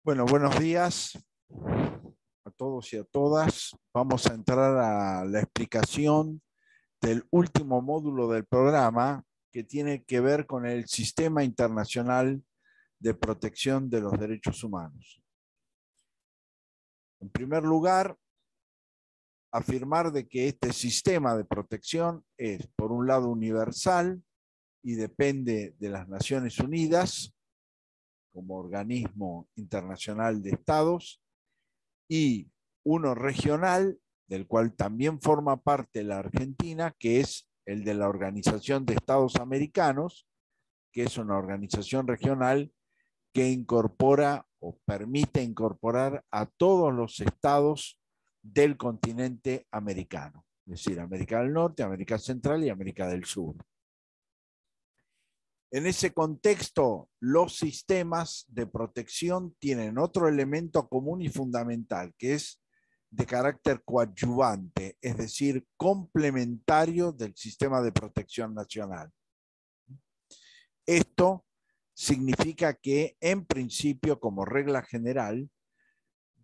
Bueno, buenos días a todos y a todas. Vamos a entrar a la explicación del último módulo del programa que tiene que ver con el Sistema Internacional de Protección de los Derechos Humanos. En primer lugar, afirmar de que este sistema de protección es, por un lado, universal y depende de las Naciones Unidas como organismo internacional de estados, y uno regional, del cual también forma parte la Argentina, que es el de la Organización de Estados Americanos, que es una organización regional que incorpora o permite incorporar a todos los estados del continente americano, es decir, América del Norte, América Central y América del Sur. En ese contexto, los sistemas de protección tienen otro elemento común y fundamental, que es de carácter coadyuvante, es decir, complementario del sistema de protección nacional. Esto significa que, en principio, como regla general,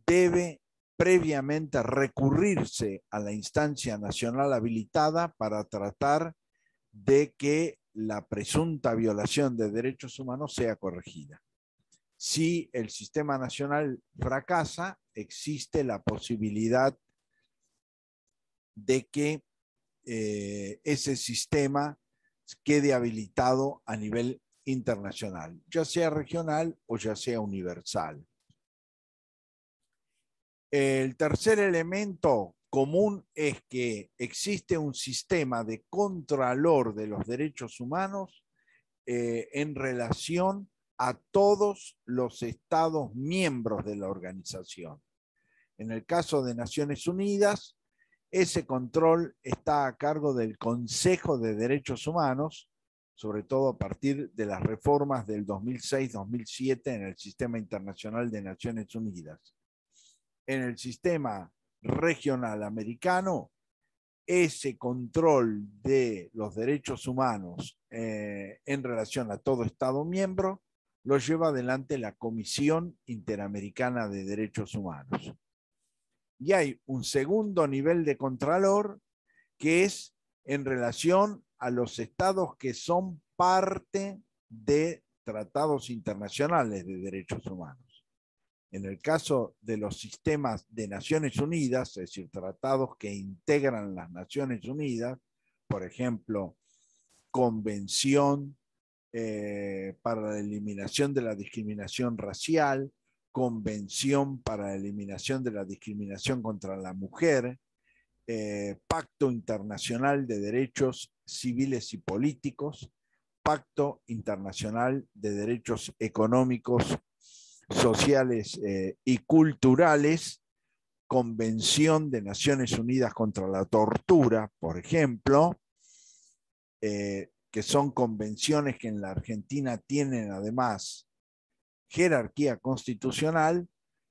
debe previamente recurrirse a la instancia nacional habilitada para tratar de que la presunta violación de derechos humanos sea corregida. Si el sistema nacional fracasa, existe la posibilidad de que ese sistema quede habilitado a nivel internacional, ya sea regional o ya sea universal. El tercer elemento común es que existe un sistema de contralor de los derechos humanos en relación a todos los estados miembros de la organización. En el caso de Naciones Unidas, ese control está a cargo del Consejo de Derechos Humanos, sobre todo a partir de las reformas del 2006-2007 en el Sistema Internacional de Naciones Unidas. En el sistema regional americano, ese control de los derechos humanos en relación a todo Estado miembro lo lleva adelante la Comisión Interamericana de Derechos Humanos. Y hay un segundo nivel de contralor que es en relación a los estados que son parte de tratados internacionales de derechos humanos. En el caso de los sistemas de Naciones Unidas, es decir, tratados que integran las Naciones Unidas, por ejemplo, Convención para la Eliminación de la Discriminación Racial, Convención para la Eliminación de la Discriminación contra la Mujer, Pacto Internacional de Derechos Civiles y Políticos, Pacto Internacional de Derechos Económicos, Sociales y Culturales, Convención de Naciones Unidas contra la Tortura, por ejemplo, que son convenciones que en la Argentina tienen además jerarquía constitucional.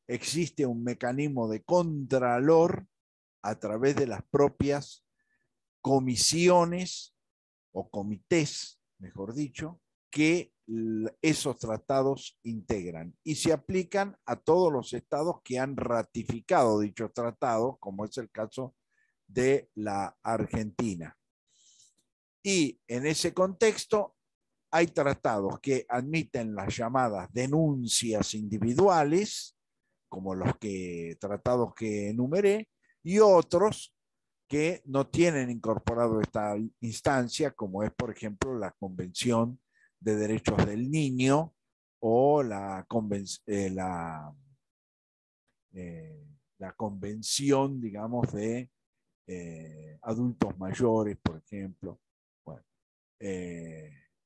Existe un mecanismo de contralor a través de las propias comisiones o comités, mejor dicho, que esos tratados integran y se aplican a todos los estados que han ratificado dichos tratados, como es el caso de la Argentina. Y en ese contexto hay tratados que admiten las llamadas denuncias individuales, como los tratados que enumeré, y otros que no tienen incorporado esta instancia, como es, por ejemplo, la Convención de Derechos del Niño o la Convención, digamos, de adultos mayores, por ejemplo, bueno,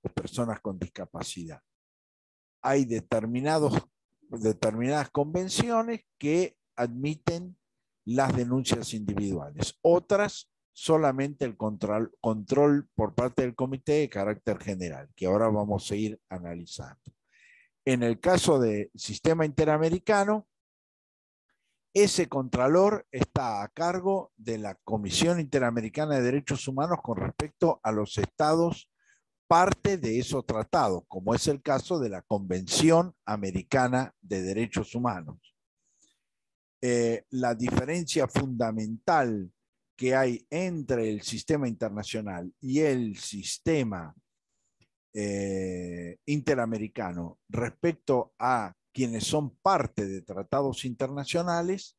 o personas con discapacidad. Hay determinadas convenciones que admiten las denuncias individuales. Otras, solamente el control por parte del comité de carácter general, que ahora vamos a ir analizando. En el caso del sistema interamericano, ese contralor está a cargo de la Comisión Interamericana de Derechos Humanos con respecto a los estados parte de esos tratados, como es el caso de la Convención Americana de Derechos Humanos. La diferencia fundamental que hay entre el sistema internacional y el sistema interamericano respecto a quienes son parte de tratados internacionales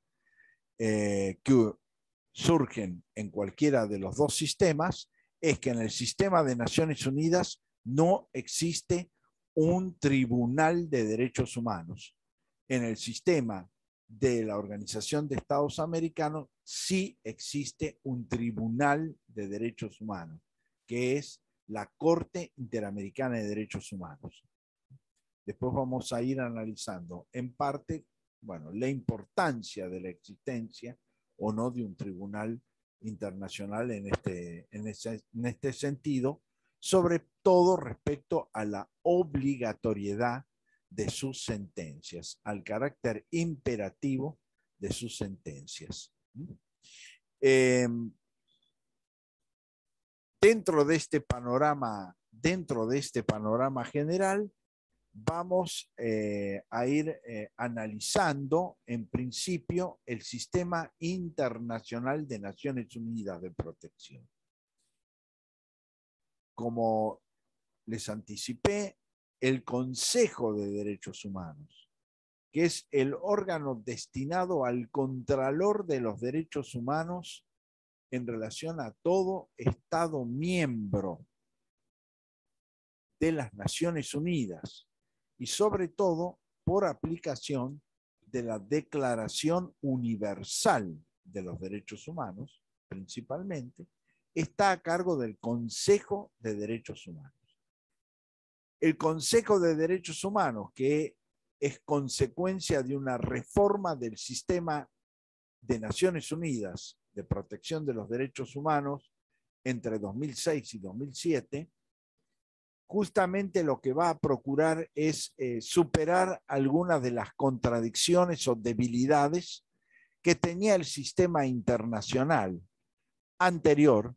que surgen en cualquiera de los dos sistemas, es que en el sistema de Naciones Unidas no existe un tribunal de derechos humanos. En el sistema de la Organización de Estados Americanos sí existe un tribunal de derechos humanos, que es la Corte Interamericana de Derechos Humanos. Después vamos a ir analizando en parte, bueno, la importancia de la existencia o no de un tribunal internacional en este sentido, sobre todo respecto a la obligatoriedad de sus sentencias, al carácter imperativo de sus sentencias. Dentro de este panorama general, vamos a ir analizando en principio el Sistema Internacional de Naciones Unidas de Protección. Como les anticipé, el Consejo de Derechos Humanos, que es el órgano destinado al Contralor de los Derechos Humanos en relación a todo Estado miembro de las Naciones Unidas y sobre todo por aplicación de la Declaración Universal de los Derechos Humanos, principalmente, está a cargo del Consejo de Derechos Humanos. El Consejo de Derechos Humanos, que es consecuencia de una reforma del sistema de Naciones Unidas de protección de los derechos humanos entre 2006 y 2007, justamente lo que va a procurar es superar algunas de las contradicciones o debilidades que tenía el sistema internacional anterior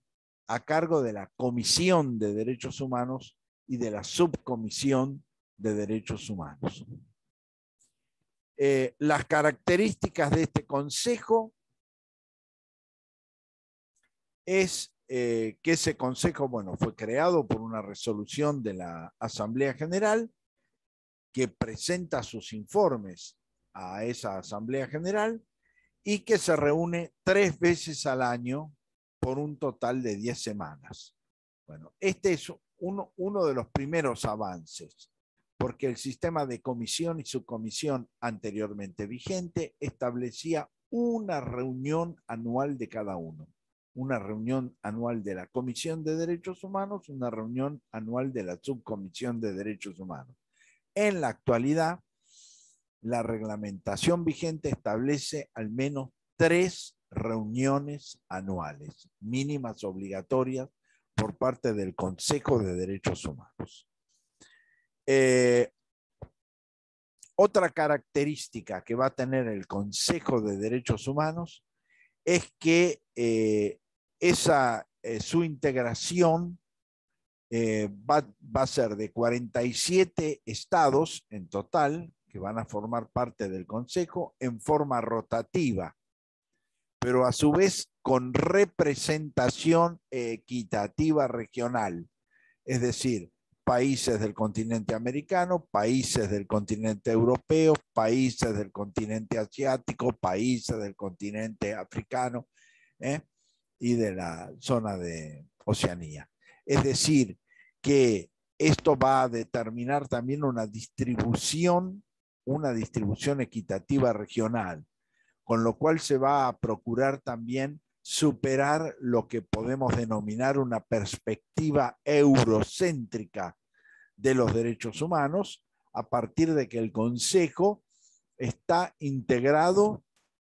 a cargo de la Comisión de Derechos Humanos y de la Subcomisión de Derechos Humanos. Las características de este consejo es que ese consejo, bueno, fue creado por una resolución de la Asamblea General que presenta sus informes a esa Asamblea General y que se reúne 3 veces al año por un total de 10 semanas. Bueno, este es uno de los primeros avances, porque el sistema de comisión y subcomisión anteriormente vigente establecía una reunión anual de cada uno. Una reunión anual de la Comisión de Derechos Humanos, una reunión anual de la Subcomisión de Derechos Humanos. En la actualidad, la reglamentación vigente establece al menos 3 reuniones anuales, mínimas obligatorias por parte del Consejo de Derechos Humanos. Otra característica que va a tener el Consejo de Derechos Humanos es que su integración va a ser de 47 estados en total que van a formar parte del Consejo en forma rotativa, pero a su vez con representación equitativa regional, es decir, países del continente americano, países del continente europeo, países del continente asiático, países del continente africano y de la zona de Oceanía. Es decir, que esto va a determinar también una distribución equitativa regional, con lo cual se va a procurar también superar lo que podemos denominar una perspectiva eurocéntrica de los derechos humanos, a partir de que el Consejo está integrado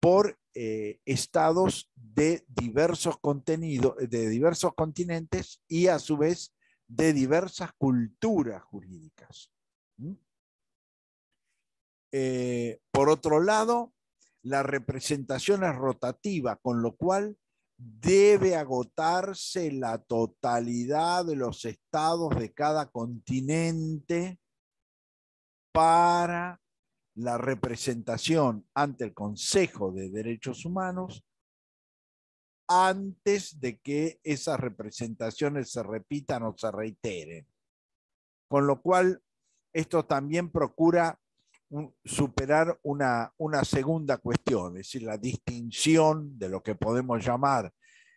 por estados de diversos continentes y a su vez de diversas culturas jurídicas. Por otro lado, la representación es rotativa, con lo cual debe agotarse la totalidad de los estados de cada continente para la representación ante el Consejo de Derechos Humanos antes de que esas representaciones se repitan o se reiteren. Con lo cual, esto también procura superar una segunda cuestión, es decir, la distinción de lo que podemos llamar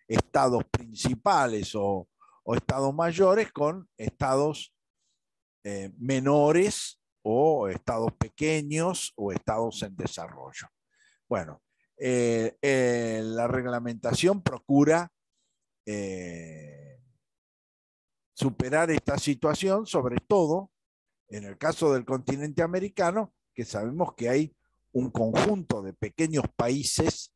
estados principales o estados mayores con estados menores o estados pequeños o estados en desarrollo. Bueno, la reglamentación procura superar esta situación, sobre todo en el caso del continente americano, que sabemos que hay un conjunto de pequeños países,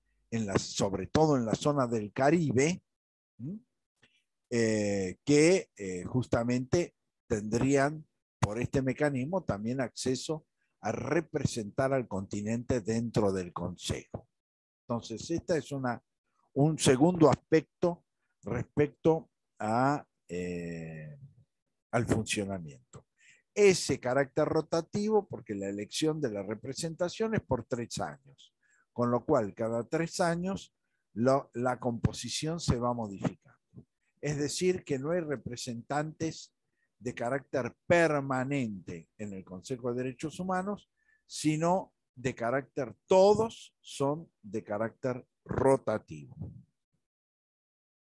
sobre todo en la zona del Caribe, que justamente tendrían por este mecanismo también acceso a representar al continente dentro del Consejo. Entonces, este es un segundo aspecto respecto al funcionamiento. Ese carácter rotativo, porque la elección de la representación es por 3 años, con lo cual cada 3 años la composición se va modificando. Es decir, que no hay representantes de carácter permanente en el Consejo de Derechos Humanos, sino de carácter, todos son de carácter rotativo.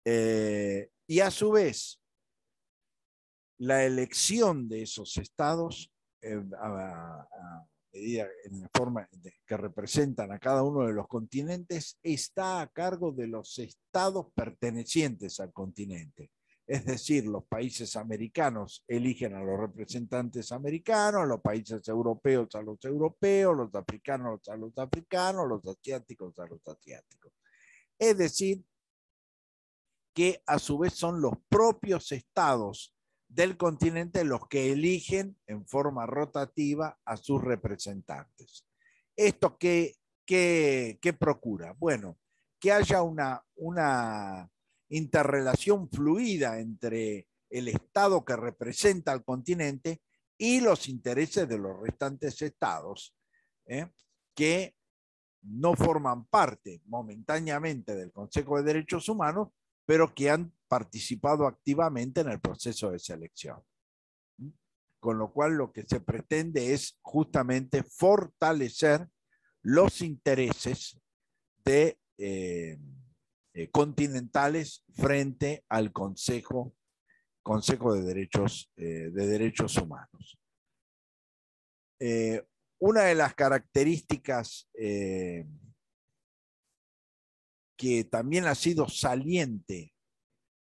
Y a su vez, la elección de esos estados, a medida en la forma que representan a cada uno de los continentes, está a cargo de los estados pertenecientes al continente. Es decir, los países americanos eligen a los representantes americanos, los países europeos a los europeos, los africanos a los africanos, los asiáticos a los asiáticos. Es decir, que a su vez son los propios estados del continente los que eligen en forma rotativa a sus representantes. ¿Esto qué procura? Bueno, que haya una interrelación fluida entre el estado que representa al continente y los intereses de los restantes estados, que no forman parte momentáneamente del Consejo de Derechos Humanos, pero que han participado activamente en el proceso de selección. Con lo cual lo que se pretende es justamente fortalecer los intereses de continentales frente al Consejo de Derechos Humanos. Una de las características que también ha sido saliente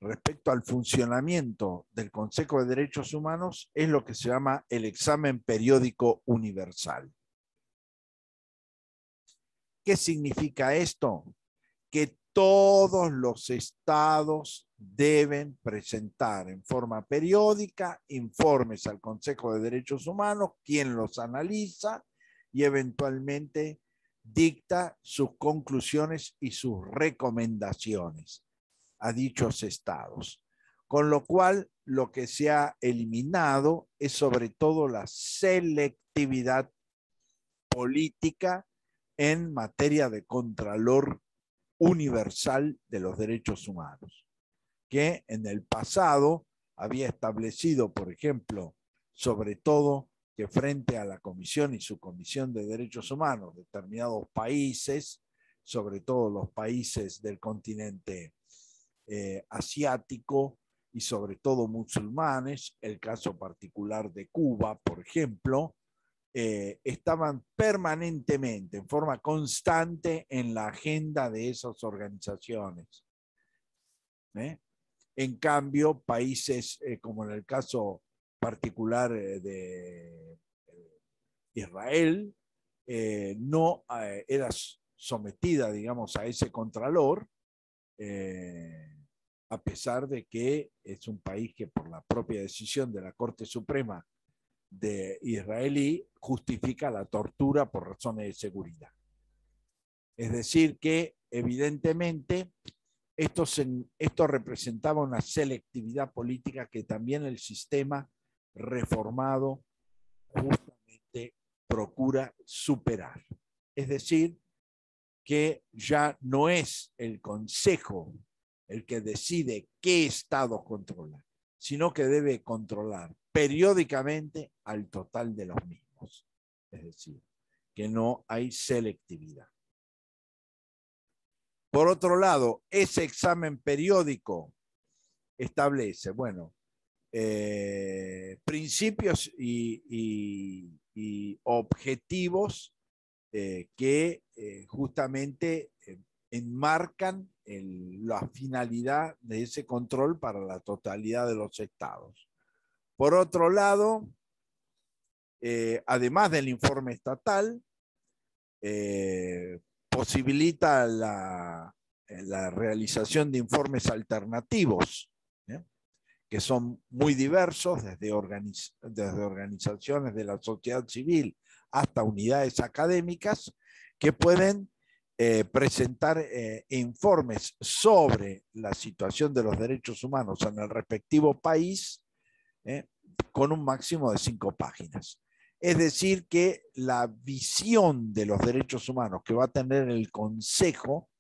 respecto al funcionamiento del Consejo de Derechos Humanos es lo que se llama el examen periódico universal. ¿Qué significa esto? Que todos los estados deben presentar en forma periódica informes al Consejo de Derechos Humanos, quien los analiza y eventualmente dicta sus conclusiones y sus recomendaciones a dichos estados. Con lo cual, lo que se ha eliminado es sobre todo la selectividad política en materia de contralor universal de los derechos humanos, que en el pasado había establecido, por ejemplo, sobre todo que frente a la Comisión y su Comisión de Derechos Humanos, determinados países, sobre todo los países del continente asiático y sobre todo musulmanes, el caso particular de Cuba, por ejemplo, estaban permanentemente, en forma constante, en la agenda de esas organizaciones. En cambio, países como en el caso particular de Israel, no era sometida, digamos, a ese contralor, a pesar de que es un país que por la propia decisión de la Corte Suprema de israelí justifica la tortura por razones de seguridad. Es decir, que evidentemente esto representaba una selectividad política que también el sistema reformado justamente procura superar. Es decir, que ya no es el Consejo el que decide qué estados controla, sino que debe controlar periódicamente al total de los mismos. Es decir, que no hay selectividad. Por otro lado, ese examen periódico establece, bueno, principios y objetivos que justamente enmarcan la finalidad de ese control para la totalidad de los estados. Por otro lado, además del informe estatal, posibilita la realización de informes alternativos, que son muy diversos, desde organizaciones de la sociedad civil hasta unidades académicas, que pueden presentar informes sobre la situación de los derechos humanos en el respectivo país, con un máximo de 5 páginas. Es decir, que la visión de los derechos humanos que va a tener el Consejo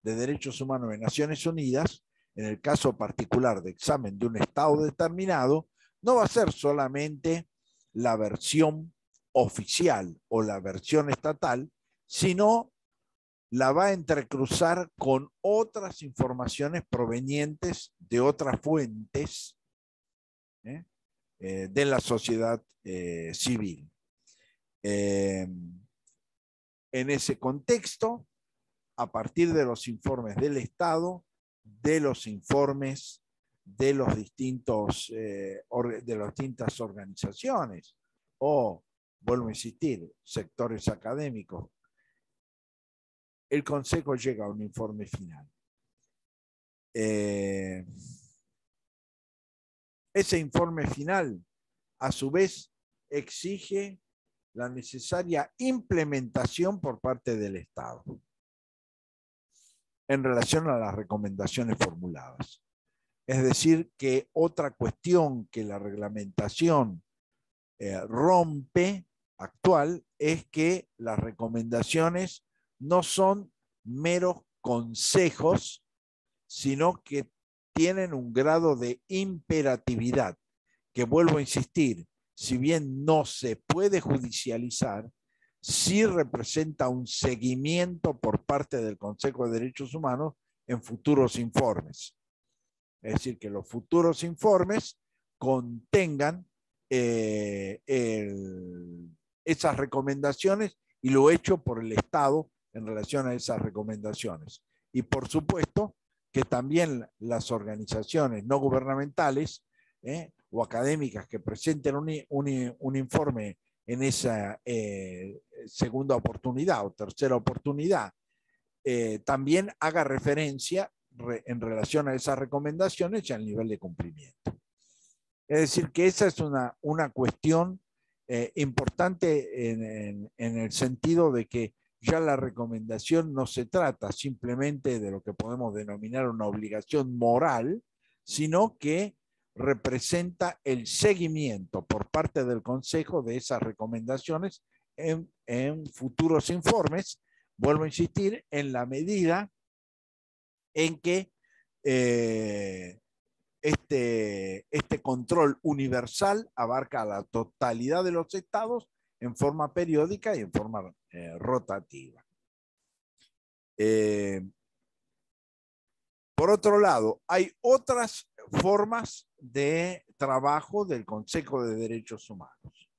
de Derechos Humanos de Naciones Unidas, en el caso particular de examen de un estado determinado, no va a ser solamente la versión oficial o la versión estatal, sino la va a entrecruzar con otras informaciones provenientes de otras fuentes de la sociedad civil. En ese contexto, a partir de los informes del Estado, de los informes de las distintas organizaciones o, vuelvo a insistir, sectores académicos, el Consejo llega a un informe final. Ese informe final, a su vez, exige la necesaria implementación por parte del Estado en relación a las recomendaciones formuladas. Es decir, que otra cuestión que la reglamentación rompe actual es que las recomendaciones no son meros consejos, sino que tienen un grado de imperatividad, que vuelvo a insistir, si bien no se puede judicializar, sí representa un seguimiento por parte del Consejo de Derechos Humanos en futuros informes. Es decir, que los futuros informes contengan esas recomendaciones y lo hecho por el Estado en relación a esas recomendaciones. Y por supuesto que también las organizaciones no gubernamentales o académicas que presenten un informe en esa segunda oportunidad o tercera oportunidad, también haga referencia en relación a esas recomendaciones y al nivel de cumplimiento. Es decir, que esa es una cuestión importante en el sentido de que ya la recomendación no se trata simplemente de lo que podemos denominar una obligación moral, sino que representa el seguimiento por parte del Consejo de esas recomendaciones en futuros informes, vuelvo a insistir, en la medida en que este control universal abarca a la totalidad de los estados en forma periódica y en forma rotativa. Por otro lado, hay otras formas de trabajo del Consejo de Derechos Humanos.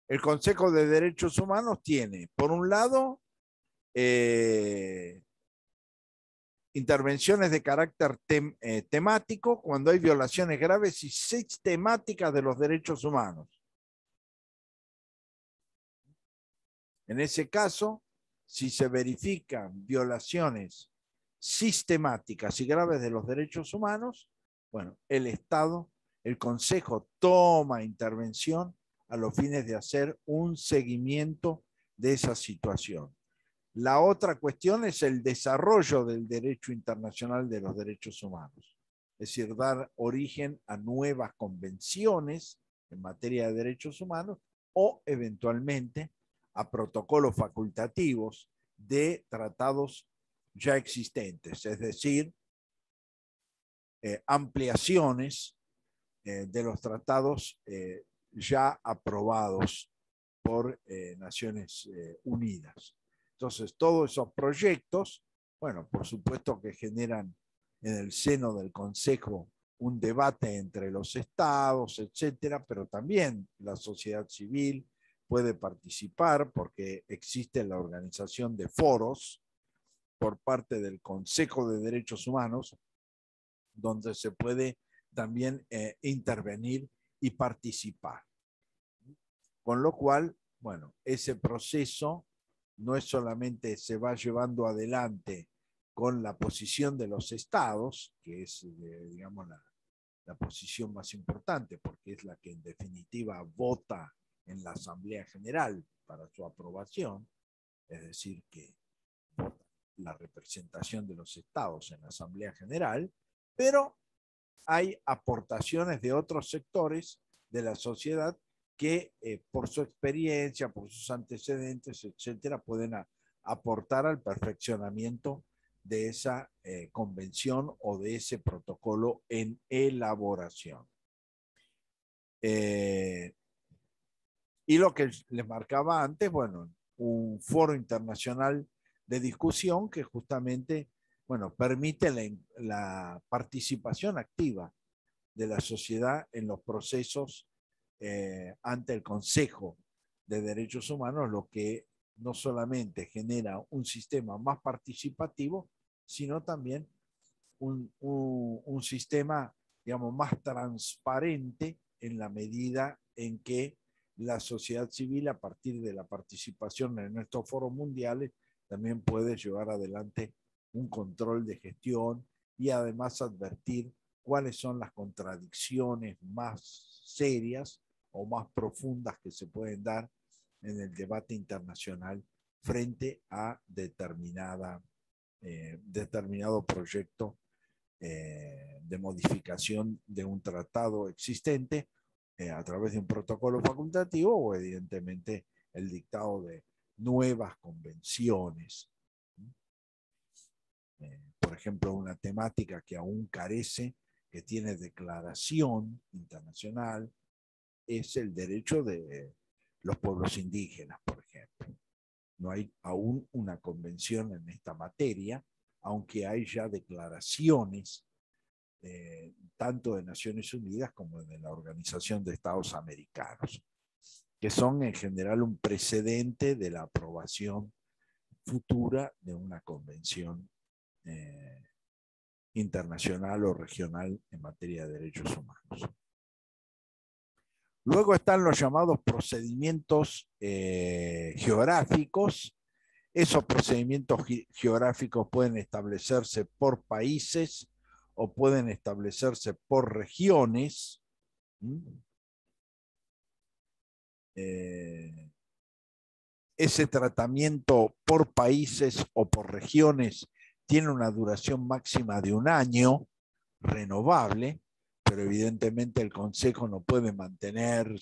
El Consejo de Derechos Humanos tiene, por un lado, intervenciones de carácter temático cuando hay violaciones graves y sistemáticas de los derechos humanos. En ese caso, si se verifican violaciones sistemáticas y graves de los derechos humanos, bueno, el Estado, el Consejo toma intervención a los fines de hacer un seguimiento de esa situación. La otra cuestión es el desarrollo del derecho internacional de los derechos humanos, es decir, dar origen a nuevas convenciones en materia de derechos humanos o eventualmente a protocolos facultativos de tratados ya existentes, es decir, ampliaciones de los tratados ya aprobados por Naciones Unidas. Entonces, todos esos proyectos, bueno, por supuesto que generan en el seno del Consejo un debate entre los estados, etcétera, pero también la sociedad civil puede participar porque existe la organización de foros por parte del Consejo de Derechos Humanos, donde se puede también intervenir y participar. Con lo cual, bueno, ese proceso no es solamente se va llevando adelante con la posición de los estados, que es, digamos, la posición más importante, porque es la que en definitiva vota en la Asamblea General para su aprobación, es decir, que vota la representación de los estados en la Asamblea General, pero hay aportaciones de otros sectores de la sociedad que por su experiencia, por sus antecedentes, etcétera, pueden aportar al perfeccionamiento de esa convención o de ese protocolo en elaboración. Y lo que les marcaba antes, bueno, un foro internacional de discusión que justamente, bueno, permite la participación activa de la sociedad en los procesos ante el Consejo de Derechos Humanos, lo que no solamente genera un sistema más participativo, sino también un sistema, digamos, más transparente en la medida en que la sociedad civil, a partir de la participación en estos foros mundiales, también puede llevar adelante un control de gestión y además advertir cuáles son las contradicciones más serias o más profundas que se pueden dar en el debate internacional frente a determinado proyecto de modificación de un tratado existente a través de un protocolo facultativo o evidentemente el dictado de nuevas convenciones. Por ejemplo, una temática que aún carece, que tiene declaración internacional, es el derecho de los pueblos indígenas, por ejemplo. No hay aún una convención en esta materia, aunque hay ya declaraciones tanto de Naciones Unidas como de la Organización de Estados Americanos, que son en general un precedente de la aprobación futura de una convención internacional o regional en materia de derechos humanos. Luego están los llamados procedimientos geográficos. Esos procedimientos geográficos pueden establecerse por países o pueden establecerse por regiones. Ese tratamiento por países o por regiones tiene una duración máxima de 1 año, renovable, pero evidentemente el Consejo no puede mantener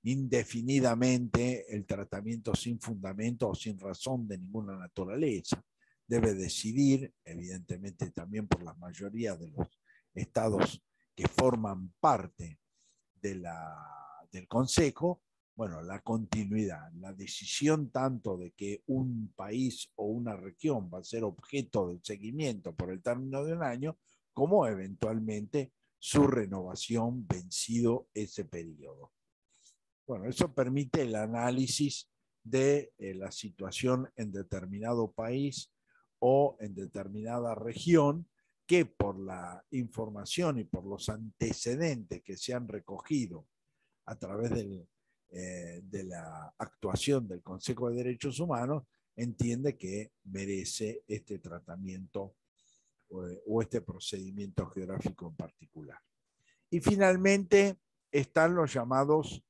indefinidamente el tratamiento sin fundamento o sin razón de ninguna naturaleza. Debe decidir, evidentemente también por la mayoría de los estados que forman parte del Consejo, bueno, la continuidad, la decisión tanto de que un país o una región va a ser objeto del seguimiento por el término de 1 año, como eventualmente su renovación vencido ese periodo. Bueno, eso permite el análisis de la situación en determinado país o en determinada región, que por la información y por los antecedentes que se han recogido a través de la actuación del Consejo de Derechos Humanos, entiende que merece este tratamiento o este procedimiento geográfico en particular. Y finalmente están los llamados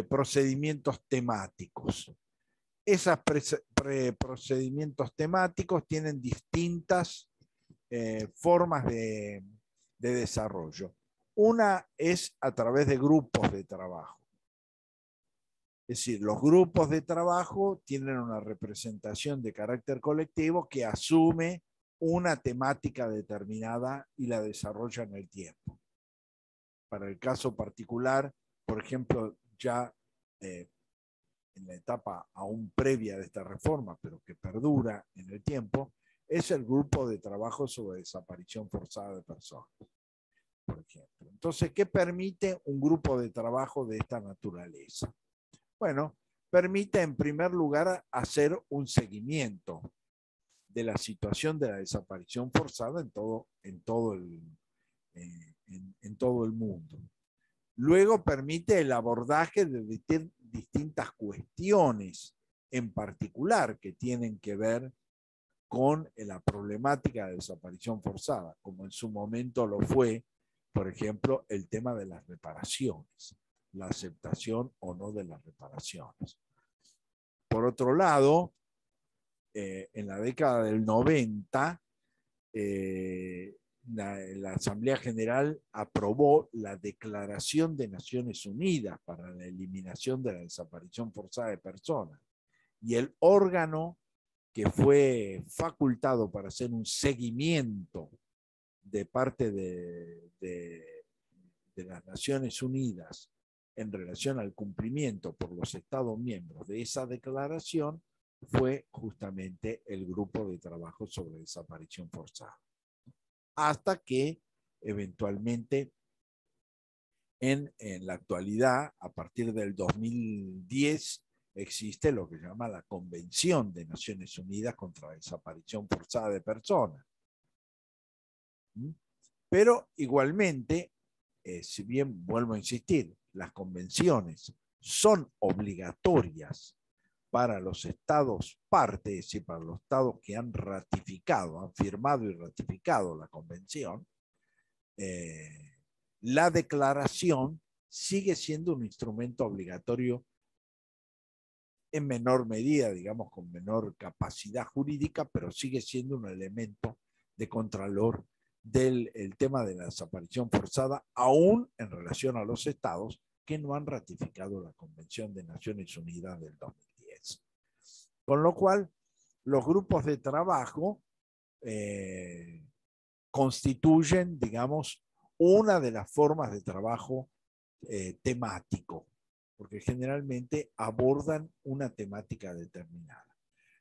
procedimientos temáticos. esos procedimientos temáticos tienen distintas formas de desarrollo. Una es a través de grupos de trabajo. Es decir, los grupos de trabajo tienen una representación de carácter colectivo que asume una temática determinada y la desarrolla en el tiempo. Para el caso particular, por ejemplo, ya en la etapa aún previa de esta reforma, pero que perdura en el tiempo, es el grupo de trabajo sobre desaparición forzada de personas, por ejemplo. Entonces, ¿qué permite un grupo de trabajo de esta naturaleza? Bueno, permite en primer lugar hacer un seguimiento de la situación de la desaparición forzada en todo el mundo. Luego permite el abordaje de distintas cuestiones en particular que tienen que ver con la problemática de desaparición forzada, como en su momento lo fue, por ejemplo, el tema de las reparaciones, la aceptación o no de las reparaciones. Por otro lado, en la década del 90, la Asamblea General aprobó la Declaración de Naciones Unidas para la eliminación de la desaparición forzada de personas. Y el órgano que fue facultado para hacer un seguimiento de parte de las Naciones Unidas en relación al cumplimiento por los Estados miembros de esa declaración fue justamente el grupo de trabajo sobre desaparición forzada. Hasta que eventualmente en la actualidad, a partir del 2010, existe lo que se llama la Convención de Naciones Unidas contra la Desaparición Forzada de Personas. Pero igualmente, si bien vuelvo a insistir, las convenciones son obligatorias para los estados partes y para los estados que han ratificado, han firmado y ratificado la convención, la declaración sigue siendo un instrumento obligatorio en menor medida, digamos, con menor capacidad jurídica, pero sigue siendo un elemento de contralor del tema de la desaparición forzada, aún en relación a los estados que no han ratificado la Convención de Naciones Unidas del 2010. Con lo cual, los grupos de trabajo constituyen, digamos, una de las formas de trabajo temático, porque generalmente abordan una temática determinada.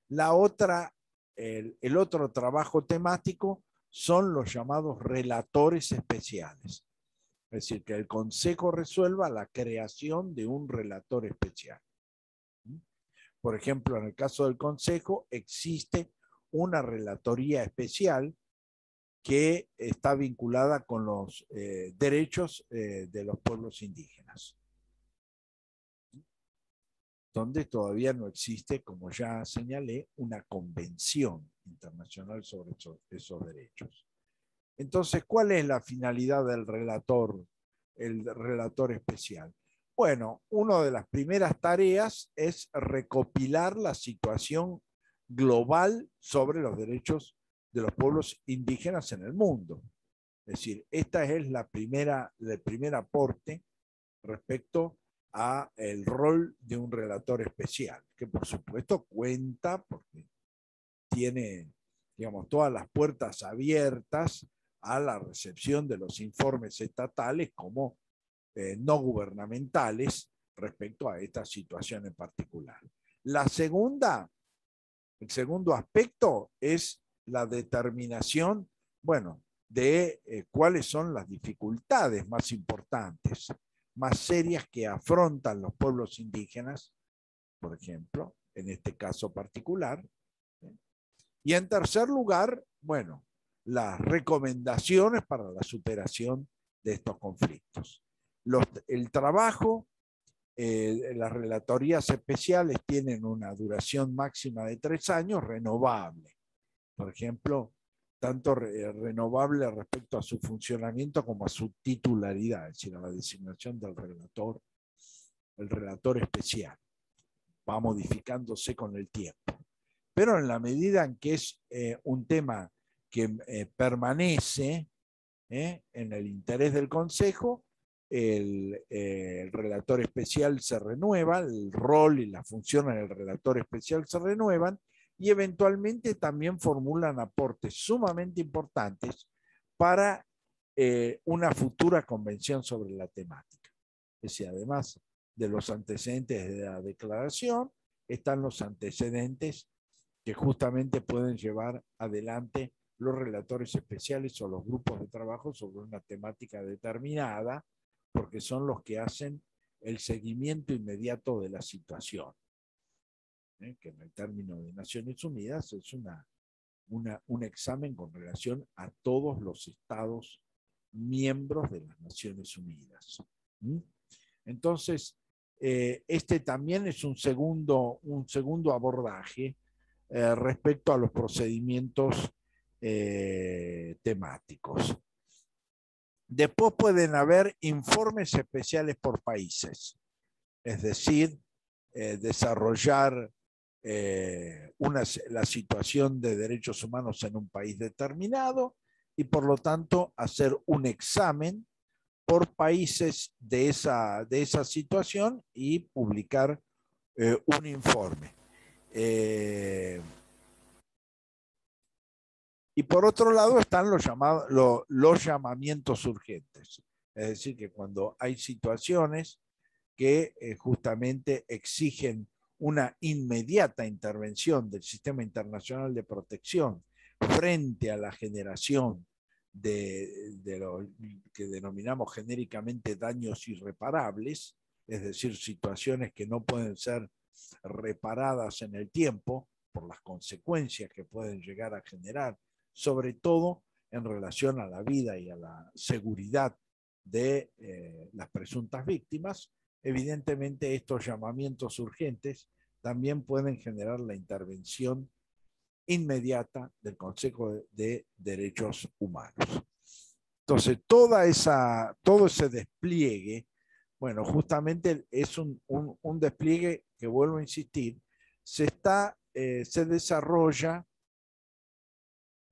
La otra, el otro trabajo temático son los llamados relatores especiales. Es decir, que el Consejo resuelva la creación de un relator especial. Por ejemplo, en el caso del Consejo existe una relatoría especial que está vinculada con los derechos de los pueblos indígenas, donde todavía no existe, como ya señalé, una convención internacional sobre esos derechos. Entonces, ¿cuál es la finalidad del relator, el relator especial? Bueno, una de las primeras tareas es recopilar la situación global sobre los derechos de los pueblos indígenas en el mundo. Es decir, esta es el primer aporte respecto a el rol de un relator especial, que por supuesto cuenta porque tiene, digamos, todas las puertas abiertas a la recepción de los informes estatales como no gubernamentales respecto a esta situación en particular. El segundo aspecto es la determinación, bueno, de cuáles son las dificultades más importantes, más serias que afrontan los pueblos indígenas, por ejemplo, en este caso particular. Y en tercer lugar, bueno, las recomendaciones para la superación de estos conflictos. El trabajo, las relatorías especiales tienen una duración máxima de 3 años, renovable. Por ejemplo, tanto renovable respecto a su funcionamiento como a su titularidad, es decir, a la designación del relator, el relator especial. va modificándose con el tiempo. Pero en la medida en que es un tema que permanece en el interés del Consejo, el relator especial se renueva, el rol y las funciones del relator especial se renuevan y eventualmente también formulan aportes sumamente importantes para una futura convención sobre la temática. Es decir, además de los antecedentes de la declaración, están los antecedentes que justamente pueden llevar adelante los relatores especiales o los grupos de trabajo sobre una temática determinada, porque son los que hacen el seguimiento inmediato de la situación, que en el término de Naciones Unidas es un examen con relación a todos los estados miembros de las Naciones Unidas. Entonces, este también es un segundo abordaje respecto a los procedimientos temáticos. Después pueden haber informes especiales por países, es decir, desarrollar la situación de derechos humanos en un país determinado y por lo tanto hacer un examen por países de esa situación y publicar un informe. Y por otro lado están los llamamientos urgentes. Es decir, que cuando hay situaciones que justamente exigen una inmediata intervención del sistema internacional de protección frente a la generación de lo que denominamos genéricamente daños irreparables, es decir, situaciones que no pueden ser reparadas en el tiempo por las consecuencias que pueden llegar a generar, sobre todo en relación a la vida y a la seguridad de las presuntas víctimas. Evidentemente, estos llamamientos urgentes también pueden generar la intervención inmediata del Consejo de Derechos Humanos. Entonces, todo ese despliegue, bueno, justamente es un despliegue que, vuelvo a insistir, se desarrolla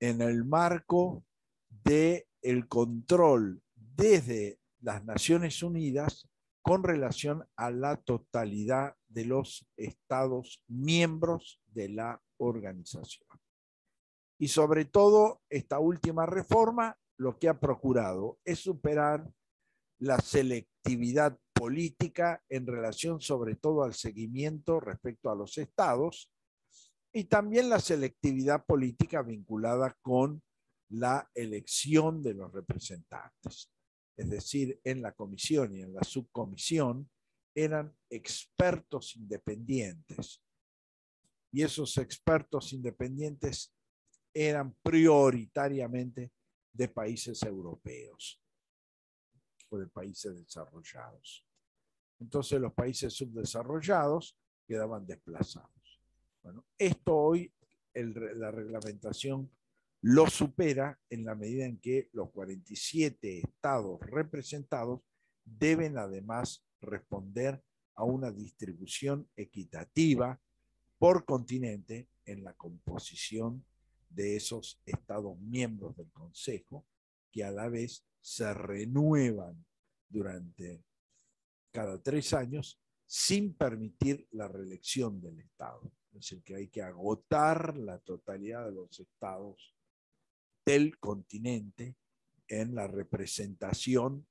en el marco del control desde las Naciones Unidas con relación a la totalidad de los estados miembros de la organización. Y sobre todo, esta última reforma lo que ha procurado es superar la selectividad política en relación sobre todo al seguimiento respecto a los estados y también la selectividad política vinculada con la elección de los representantes. Es decir, en la comisión y en la subcomisión eran expertos independientes. Y esos expertos independientes eran prioritariamente de países europeos o de países desarrollados. Entonces los países subdesarrollados quedaban desplazados. Bueno, esto hoy la reglamentación lo supera en la medida en que los 47 estados representados deben además responder a una distribución equitativa por continente en la composición de esos estados miembros del Consejo, que a la vez se renuevan durante cada 3 años sin permitir la reelección del Estado. Es decir, que hay que agotar la totalidad de los estados del continente en la representación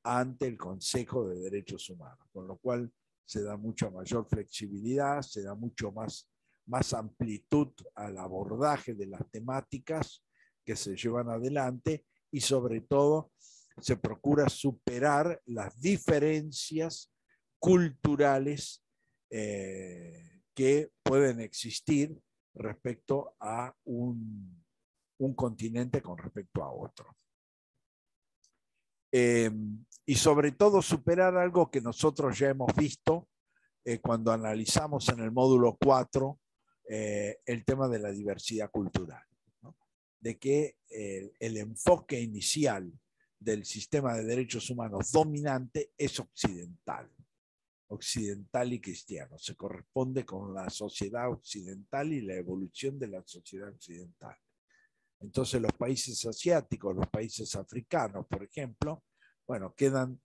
ante el Consejo de Derechos Humanos, con lo cual se da mucha mayor flexibilidad, se da mucho más amplitud al abordaje de las temáticas que se llevan adelante y sobre todo se procura superar las diferencias culturales que pueden existir respecto a un continente con respecto a otro. Y sobre todo superar algo que nosotros ya hemos visto cuando analizamos en el módulo 4 el tema de la diversidad cultural, ¿no? De que el enfoque inicial del sistema de derechos humanos dominante es occidental. occidental y cristiano. Se corresponde con la sociedad occidental y la evolución de la sociedad occidental. Entonces los países asiáticos, los países africanos, por ejemplo, bueno, quedan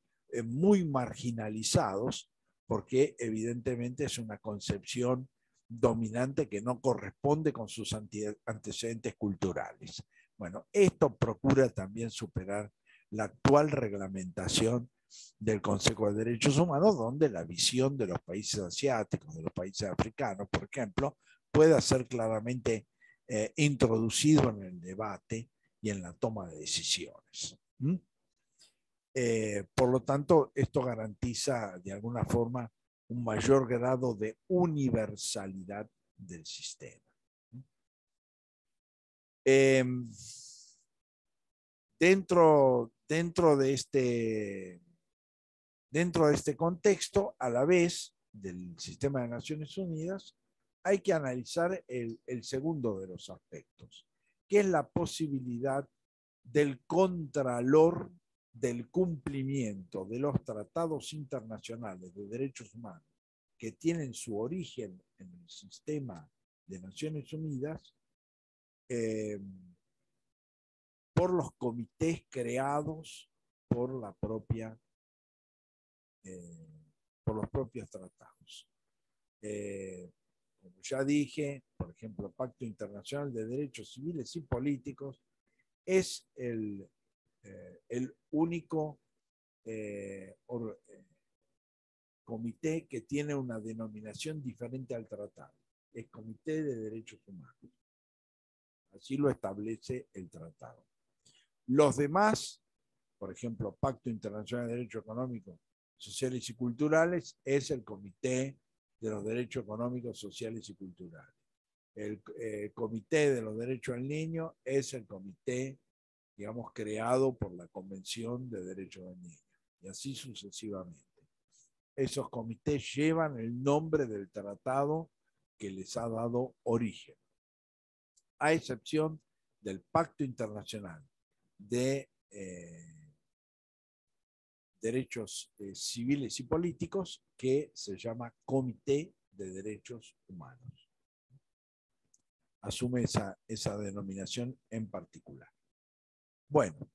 muy marginalizados porque evidentemente es una concepción dominante que no corresponde con sus antecedentes culturales. Bueno, esto procura también superar la actual reglamentación del Consejo de Derechos Humanos, donde la visión de los países asiáticos, de los países africanos, por ejemplo, pueda ser claramente introducido en el debate y en la toma de decisiones. Por lo tanto, esto garantiza de alguna forma un mayor grado de universalidad del sistema. Dentro de este contexto, a la vez del sistema de Naciones Unidas, hay que analizar el segundo de los aspectos, que es la posibilidad del contralor del cumplimiento de los tratados internacionales de derechos humanos que tienen su origen en el sistema de Naciones Unidas por los comités creados por la propia por los propios tratados. Como ya dije, por ejemplo, el Pacto Internacional de Derechos Civiles y Políticos es el único comité que tiene una denominación diferente al tratado. Es Comité de Derechos Humanos. Así lo establece el tratado. Los demás, por ejemplo, Pacto Internacional de Derechos Económicos, Sociales y Culturales, es el Comité de los Derechos Económicos, Sociales y Culturales. El Comité de los Derechos del Niño es el comité, digamos, creado por la Convención de Derechos del Niño, y así sucesivamente. Esos comités llevan el nombre del tratado que les ha dado origen, a excepción del Pacto Internacional de Derechos Civiles y Políticos, que se llama Comité de Derechos Humanos. Asume esa denominación en particular. Bueno,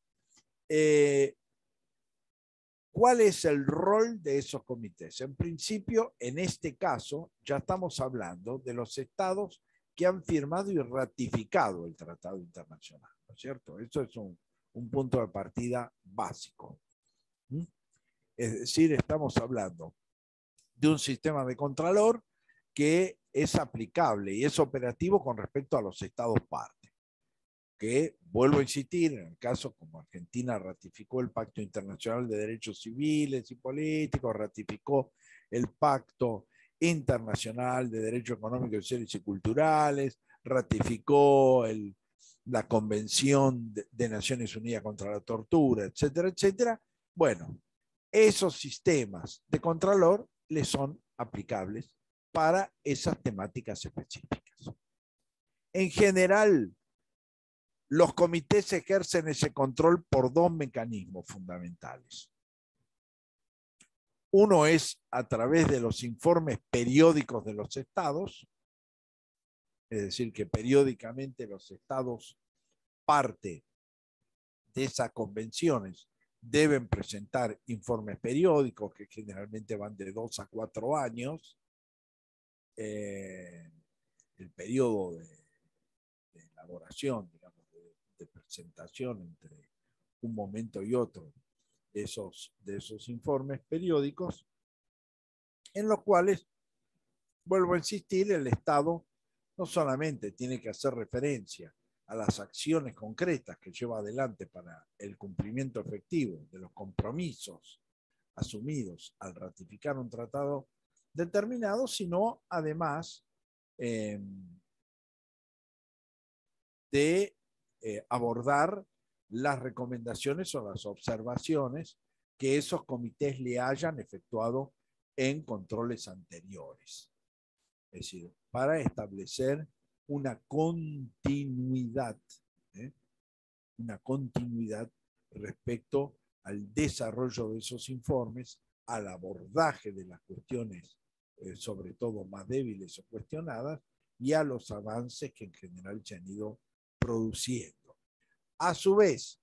¿cuál es el rol de esos comités? En principio, en este caso, ya estamos hablando de los estados que han firmado y ratificado el Tratado Internacional, ¿no es cierto? Eso es un punto de partida básico. Es decir, estamos hablando de un sistema de contralor que es aplicable y es operativo con respecto a los estados parte. Que, vuelvo a insistir, en el caso como Argentina ratificó el Pacto Internacional de Derechos Civiles y Políticos, ratificó el Pacto Internacional de Derechos Económicos, Sociales y Culturales, ratificó la Convención de Naciones Unidas contra la Tortura, etcétera, etcétera. Bueno, esos sistemas de contralor les son aplicables para esas temáticas específicas. En general, los comités ejercen ese control por dos mecanismos fundamentales. Uno es a través de los informes periódicos de los estados, es decir, que periódicamente los estados parte de esas convenciones deben presentar informes periódicos que generalmente van de 2 a 4 años. El periodo de elaboración, digamos, de presentación entre un momento y otro de esos informes periódicos, en los cuales, vuelvo a insistir, el Estado no solamente tiene que hacer referencia a las acciones concretas que lleva adelante para el cumplimiento efectivo de los compromisos asumidos al ratificar un tratado determinado, sino además de abordar las recomendaciones o las observaciones que esos comités le hayan efectuado en controles anteriores. Es decir, para establecer una continuidad respecto al desarrollo de esos informes al abordaje de las cuestiones, sobre todo más débiles o cuestionadas, y a los avances que en general se han ido produciendo. A su vez,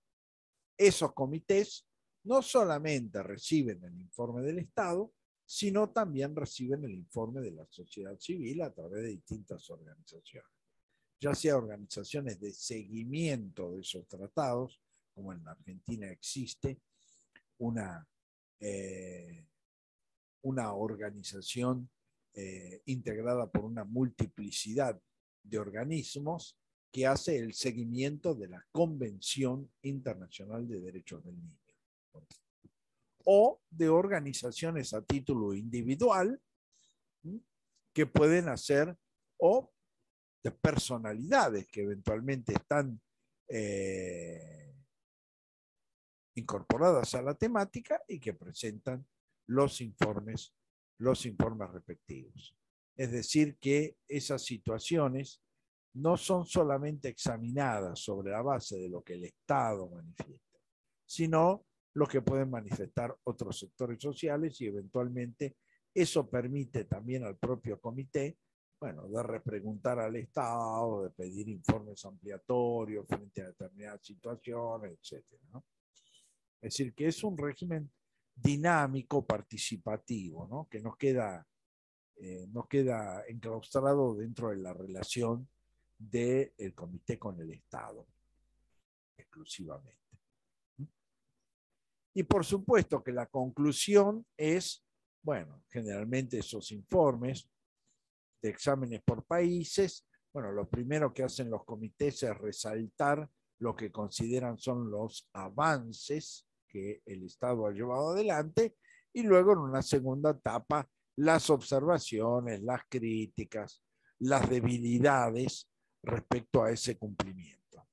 esos comités no solamente reciben el informe del Estado, sino también reciben el informe de la sociedad civil a través de distintas organizaciones, ya sea organizaciones de seguimiento de esos tratados, como en la Argentina existe una organización integrada por una multiplicidad de organismos que hace el seguimiento de la Convención Internacional de Derechos del Niño, o de organizaciones a título individual que pueden hacer, o de personalidades que eventualmente están incorporadas a la temática y que presentan los informes respectivos. Es decir, que esas situaciones no son solamente examinadas sobre la base de lo que el Estado manifiesta, sino lo que pueden manifestar otros sectores sociales, y eventualmente eso permite también al propio comité, bueno, de repreguntar al Estado, de pedir informes ampliatorios frente a determinadas situaciones, etcétera, ¿no? Es decir, que es un régimen dinámico, participativo, ¿no? Que nos queda enclaustrado dentro de la relación del comité con el Estado, exclusivamente. Y por supuesto que la conclusión es, bueno, generalmente esos informes de exámenes por países, bueno, lo primero que hacen los comités es resaltar lo que consideran son los avances que el Estado ha llevado adelante, y luego en una segunda etapa las observaciones, las críticas, las debilidades respecto a ese cumplimiento.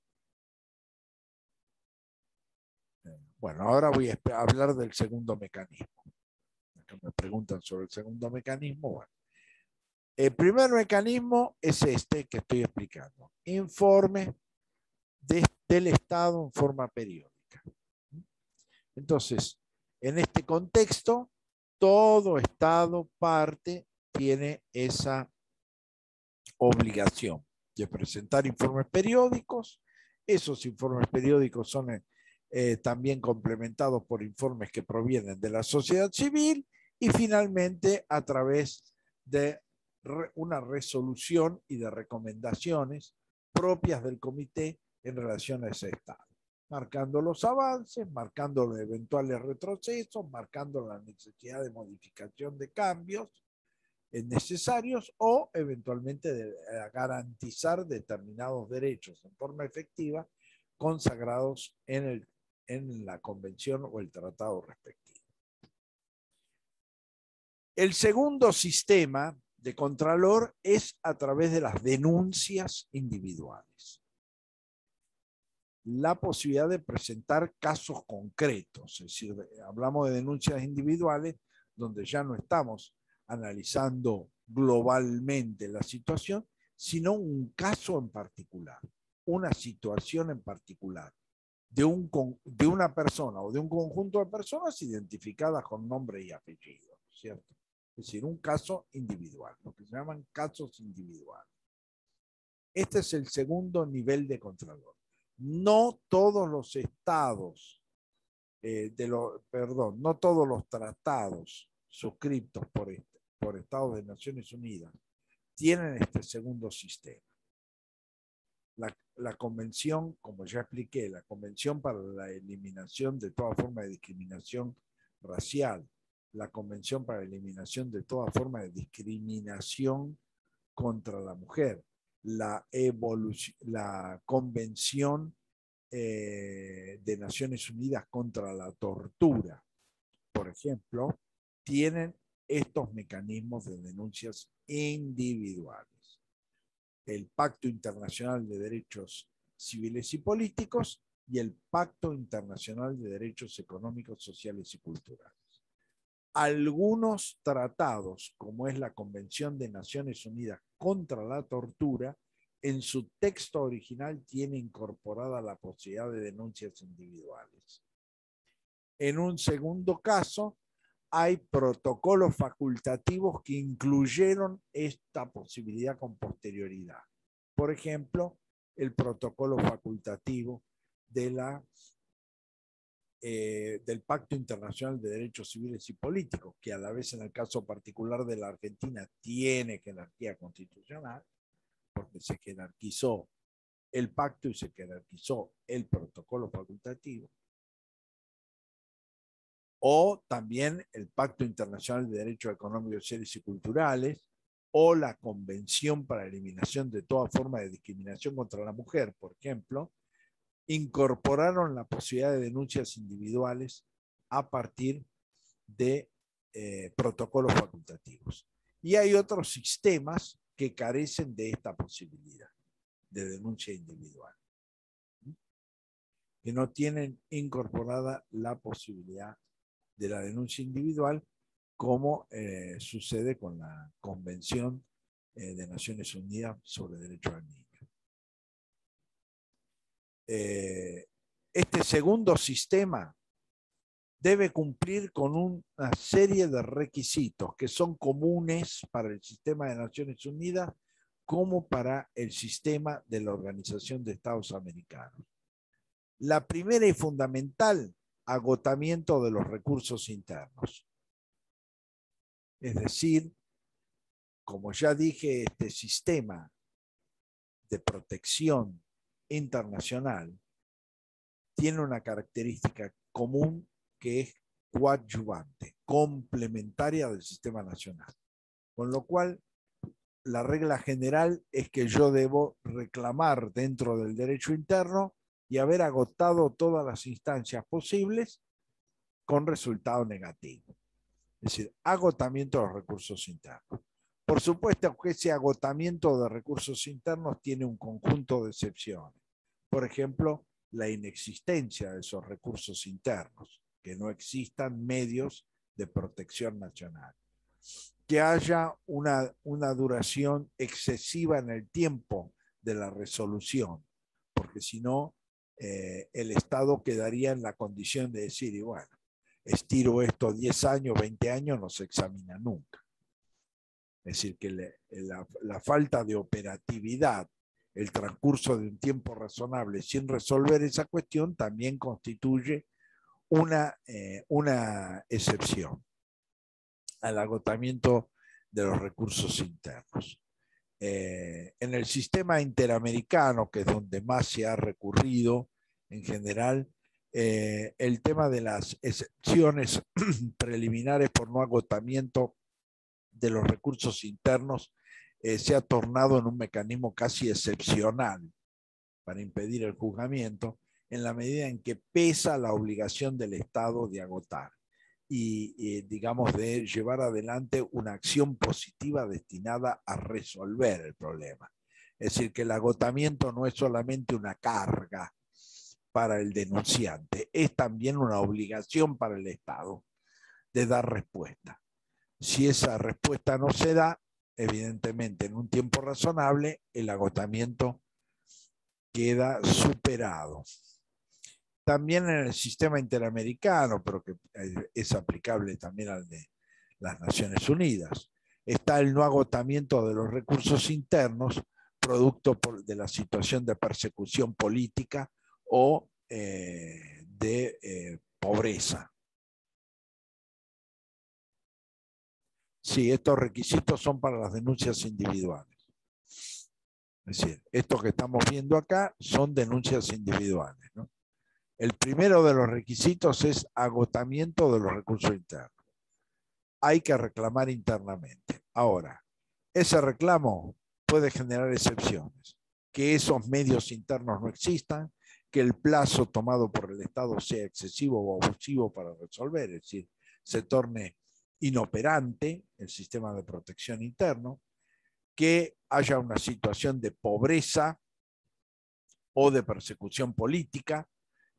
Bueno, ahora voy a hablar del segundo mecanismo. Que me preguntan sobre el segundo mecanismo. Bueno, el primer mecanismo es este que estoy explicando: informe del Estado en forma periódica. Entonces, en este contexto, todo Estado parte tiene esa obligación de presentar informes periódicos. Esos informes periódicos son también complementados por informes que provienen de la sociedad civil, y finalmente a través de una resolución y de recomendaciones propias del comité en relación a ese Estado, marcando los avances, marcando los eventuales retrocesos, marcando la necesidad de modificación de cambios necesarios, o eventualmente de garantizar determinados derechos en forma efectiva consagrados en la convención o el tratado respectivo. El segundo sistema de contralor es a través de las denuncias individuales. La posibilidad de presentar casos concretos, es decir, hablamos de denuncias individuales donde ya no estamos analizando globalmente la situación, sino un caso en particular, una situación en particular de una persona o de un conjunto de personas identificadas con nombre y apellido, ¿cierto? Es decir, un caso individual, lo que se llaman casos individuales. Este es el segundo nivel de contralor. No todos los estados, no todos los tratados suscritos por Estados de Naciones Unidas tienen este segundo sistema. La convención, como ya expliqué, la Convención para la Eliminación de toda forma de discriminación racial, la Convención para la Eliminación de toda forma de discriminación contra la mujer, la Convención de Naciones Unidas contra la tortura, por ejemplo, tienen estos mecanismos de denuncias individuales. El Pacto Internacional de Derechos Civiles y Políticos y el Pacto Internacional de Derechos Económicos, Sociales y Culturales. Algunos tratados, como es la Convención de Naciones Unidas contra la Tortura, en su texto original tiene incorporada la posibilidad de denuncias individuales. En un segundo caso, hay protocolos facultativos que incluyeron esta posibilidad con posterioridad. Por ejemplo, el protocolo facultativo de del Pacto Internacional de Derechos Civiles y Políticos, que a la vez en el caso particular de la Argentina tiene jerarquía constitucional, porque se jerarquizó el pacto y se jerarquizó el protocolo facultativo. O también el Pacto Internacional de Derechos Económicos, Sociales y Culturales, o la Convención para la Eliminación de toda forma de discriminación contra la mujer, por ejemplo, incorporaron la posibilidad de denuncias individuales a partir de protocolos facultativos. Y hay otros sistemas que carecen de esta posibilidad de denuncia individual, que no tienen incorporada la posibilidad de la denuncia individual, como sucede con la Convención de Naciones Unidas sobre Derechos del Niño. Este segundo sistema debe cumplir con una serie de requisitos que son comunes para el sistema de Naciones Unidas como para el sistema de la Organización de Estados Americanos. La primera y fundamental, agotamiento de los recursos internos. Es decir, como ya dije, este sistema de protección internacional tiene una característica común que es coadyuvante, complementaria del sistema nacional. Con lo cual, la regla general es que yo debo reclamar dentro del derecho interno y haber agotado todas las instancias posibles con resultado negativo. Es decir, agotamiento de los recursos internos. Por supuesto que ese agotamiento de recursos internos tiene un conjunto de excepciones. Por ejemplo, la inexistencia de esos recursos internos, que no existan medios de protección nacional. Que haya una duración excesiva en el tiempo de la resolución, porque si no, el Estado quedaría en la condición de decir, y bueno, estiro esto 10 años, 20 años, no se examina nunca. Es decir, que la falta de operatividad, el transcurso de un tiempo razonable sin resolver esa cuestión, también constituye una excepción al agotamiento de los recursos internos. En el sistema interamericano, que es donde más se ha recurrido en general, el tema de las excepciones preliminares por no agotamiento de los recursos internos se ha tornado en un mecanismo casi excepcional para impedir el juzgamiento, en la medida en que pesa la obligación del Estado de agotar y digamos, de llevar adelante una acción positiva destinada a resolver el problema. Es decir, que el agotamiento no es solamente una carga para el denunciante, es también una obligación para el Estado de dar respuesta. Si esa respuesta no se da, evidentemente en un tiempo razonable, el agotamiento queda superado. También en el sistema interamericano, pero que es aplicable también al de las Naciones Unidas, está el no agotamiento de los recursos internos producto de la situación de persecución política o de pobreza. Sí, estos requisitos son para las denuncias individuales. Es decir, estos que estamos viendo acá son denuncias individuales, ¿no? El primero de los requisitos es agotamiento de los recursos internos. Hay que reclamar internamente. Ahora, ese reclamo puede generar excepciones. Que esos medios internos no existan, que el plazo tomado por el Estado sea excesivo o abusivo para resolver, es decir, se torne inoperante el sistema de protección interno, que haya una situación de pobreza o de persecución política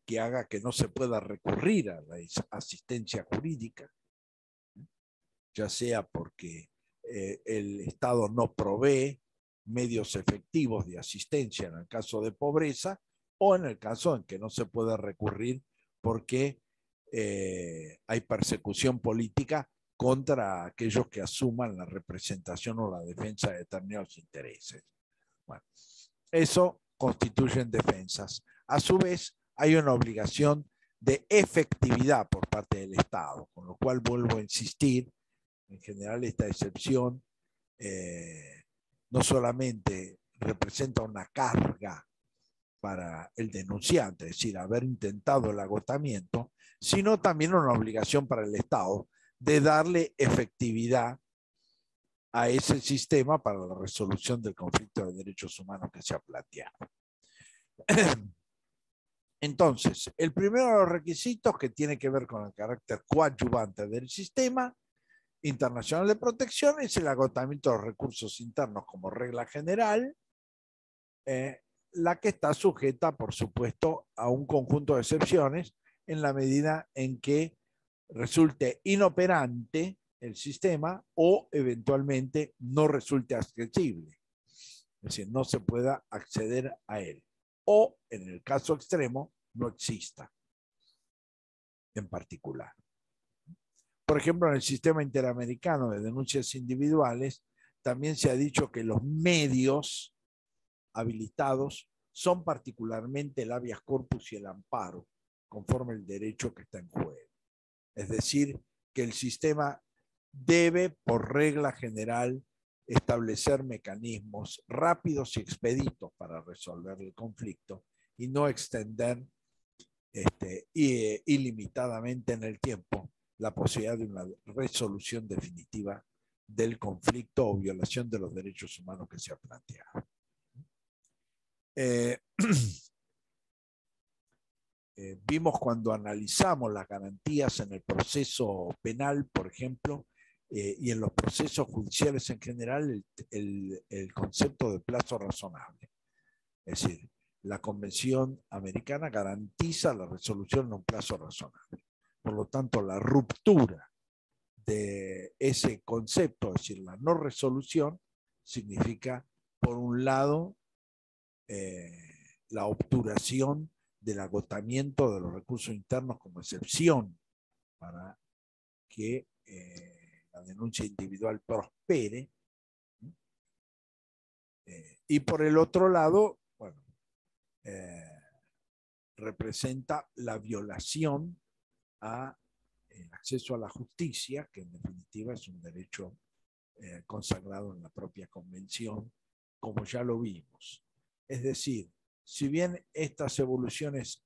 que haga que no se pueda recurrir a la asistencia jurídica, ya sea porque el Estado no provee medios efectivos de asistencia en el caso de pobreza o en el caso en que no se puede recurrir porque hay persecución política contra aquellos que asuman la representación o la defensa de determinados intereses. Bueno, eso constituyen defensas. A su vez, hay una obligación de efectividad por parte del Estado, con lo cual vuelvo a insistir, en general esta excepción no solamente representa una carga para el denunciante, es decir, haber intentado el agotamiento, sino también una obligación para el Estado de darle efectividad a ese sistema para la resolución del conflicto de derechos humanos que se ha planteado. Entonces, el primero de los requisitos que tiene que ver con el carácter coadyuvante del sistema internacional de protección es el agotamiento de los recursos internos como regla general, la que está sujeta, por supuesto, a un conjunto de excepciones en la medida en que resulte inoperante el sistema o eventualmente no resulte accesible. Es decir, no se pueda acceder a él. O, en el caso extremo, no exista en particular. Por ejemplo, en el sistema interamericano de denuncias individuales, también se ha dicho que los medios habilitados son particularmente el habeas corpus y el amparo, conforme el derecho que está en juego. Es decir, que el sistema debe, por regla general, establecer mecanismos rápidos y expeditos para resolver el conflicto y no extender ilimitadamente en el tiempo la posibilidad de una resolución definitiva del conflicto o violación de los derechos humanos que se ha planteado. Vimos cuando analizamos las garantías en el proceso penal, por ejemplo, y en los procesos judiciales en general, el concepto de plazo razonable. Es decir, la Convención Americana garantiza la resolución en un plazo razonable. Por lo tanto, la ruptura de ese concepto, es decir, la no resolución, significa, por un lado, la obturación del agotamiento de los recursos internos como excepción para que la denuncia individual prospere. Y por el otro lado, bueno, representa la violación al acceso a la justicia, que en definitiva es un derecho consagrado en la propia convención, como ya lo vimos. Es decir, si bien estas evoluciones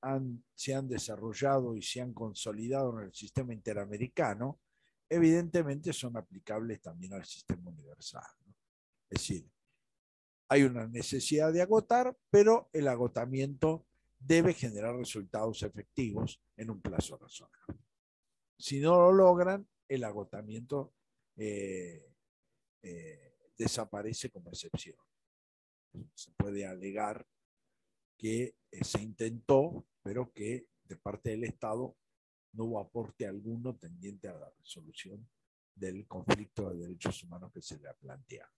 se han desarrollado y se han consolidado en el sistema interamericano, evidentemente son aplicables también al sistema universal, ¿no? Es decir, hay una necesidad de agotar, pero el agotamiento debe generar resultados efectivos en un plazo razonable. Si no lo logran, el agotamiento desaparece como excepción. Se puede alegar que se intentó, pero que de parte del Estado no hubo aporte alguno tendiente a la resolución del conflicto de derechos humanos que se le ha planteado.